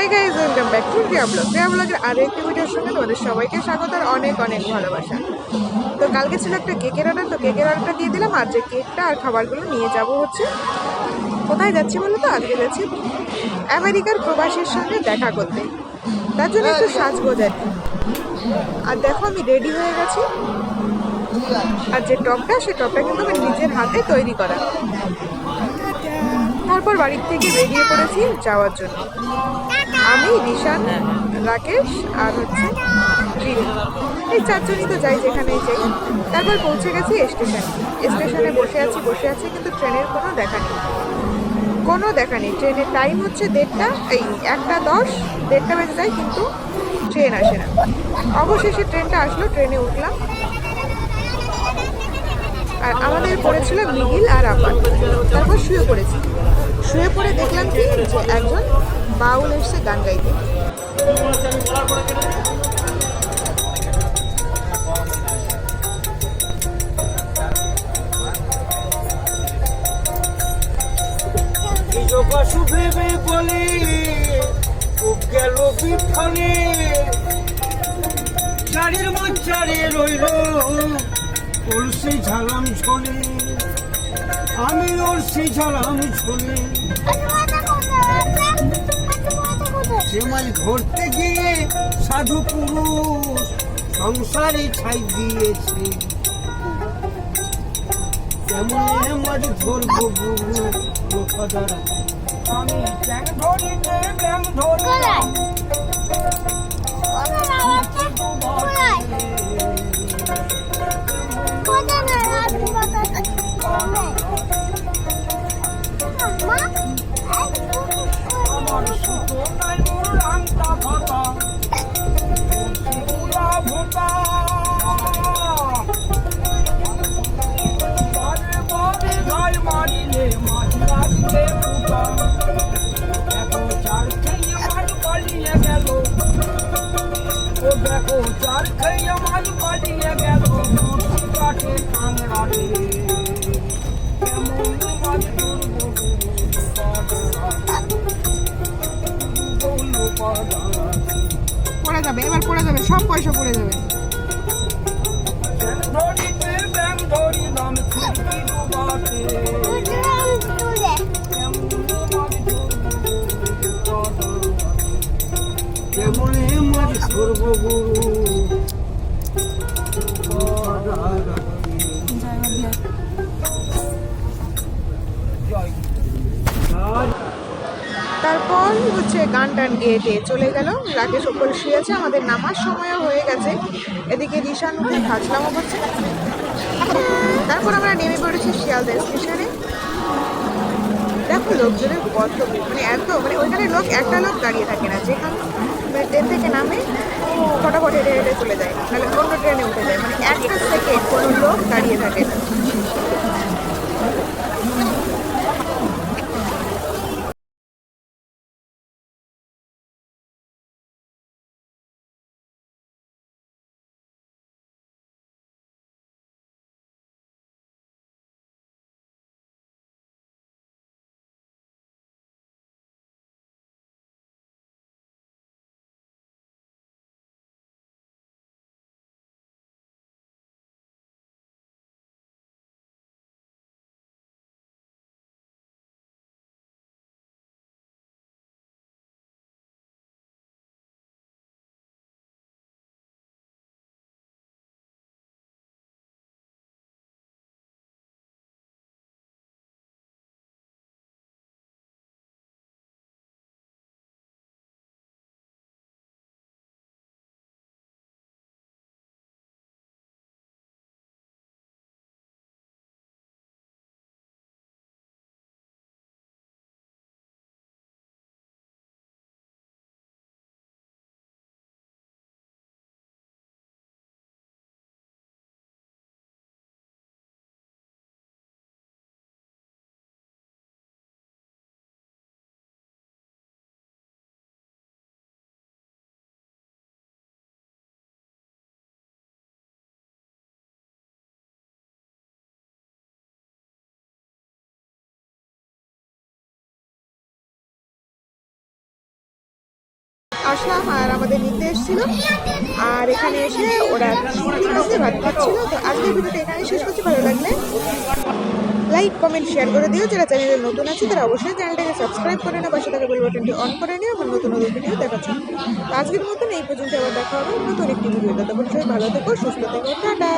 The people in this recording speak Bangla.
High guys, welcome back to Priya ব্লগের আরও একটি ভিডিওর সঙ্গে তোমাদের সবাইকে স্বাগত আর অনেক অনেক ভালোবাসা। তো কালকে ছিল একটা কেকের অর্ডার, তো কেকের অর্ডারটা দিয়ে দিলাম। আর যে কেকটা আর খাবারগুলো নিয়ে যাব হচ্ছে কোথায় যাচ্ছি বলো তো? আজকে যাচ্ছি আমেরিকার প্রবাসীর সঙ্গে দেখা করতে, তার জন্য একটু সাজগোজ আর কি। আর দেখো আমি রেডি হয়ে গেছি, আর যে টপটা সে টপটা কিন্তু আমার নিজের হাতে তৈরি করা। তারপর বাড়ির থেকে বেরিয়ে পড়েছি যাওয়ার জন্য। আমি, রিশান, রাকেশ আর হচ্ছে রিমি, এই চারজনই তো যাই যেখানেই যাই। তারপর পৌঁছে গেছি স্টেশনে বসে আছি কিন্তু ট্রেনের কোনো দেখা নেই। ট্রেনের টাইম হচ্ছে 1:30, এই 1:10, 1:30 বেজে যায় কিন্তু ট্রেন আসে না। অবশেষে ট্রেনটা আসলো, ট্রেনে উঠলাম। আর আমাদের পড়েছিল মিহিল আর আপাত। তারপর শুয়ে পড়ে দেখলাম কি যে একজন বাউল এসছে গান গাইতে। ভেবে বলে খুব গেল বিফলে, চারের মাঝারে রইল ওর সেই ঝালাম ঝোলে, আমি ওর সেই ঝালাম ঝোলে। সে মাছ ধরতে গিয়ে সাধু পুরুষ সংসারে ছাই দিয়েছে, কেমন মাছ ধরবো গুরু লোকাদারা। আমি ব্যাং ধরিতে ব্যাং ধরলাম, আমার সুতো নাই মোর রাংটা ভাতা গুলা ভোতা, বারে বারে গায়ে মারিলে মাছ লাগলে ফুটা। দেখো চার খেয়ে মাছ পালিয়ে গেল, ও দেখো চার খেয়ে মাছ পালিয়ে গেল, কাটে কাংড়াতে কেমন মাছ ধরবো পড়ে যাবে, এবার পড়ে যাবে, সব পয়সা পড়ে যাবে। ধরিতে ব্যাং ধরিলাম ছিটকি ডুবাতে, কেমন মাছ ধরবো গুরু। তারপর হচ্ছে গান টান গেয়ে টেয়ে চলে গেল। রাকেশ ওপরে শুয়ে আছে, আমাদের নামার সময়ও হয়ে গেছে। এদিকে রিশান উঠে খাজলামও করছে। তারপর আমরা নেমে পড়েছি শিয়ালদা স্টেশনে। দেখো লোকজনের কত ভিড়, মানে ওইখানে একটা লোক দাঁড়িয়ে থাকে না। যেখানে ট্রেন থেকে নামে ফটাফট হেঁটে হেঁটে চলে যায়, নাহলে অন্য ট্রেনে উঠে যায়। মানে একটা সেকেন্ড কোনো লোক দাঁড়িয়ে থাকে না। আসলাম আর আমাদের নিতে এসেছিল। আর এখানে এসে ওরা কাছে ভাত খাচ্ছিল। তো আজকের ভিডিওটা এখানে শেষ করছি। ভালো লাগলে লাইক কমেন্ট শেয়ার করে দিও। যারা চ্যানেলে নতুন আছে তারা অবশ্যই চ্যানেলটাকে সাবস্ক্রাইব করে নাও, পাশে থাকা বেল বাটনটি অন করে নিও এবং নতুন নতুন ভিডিও দেখার জন্য। তো আজকের মতন এই পর্যন্ত, আবার দেখা হবে নতুন একটি ভিডিও। ততক্ষণ সবাই ভালো থেকো, সুস্থ থেকো, টাটা।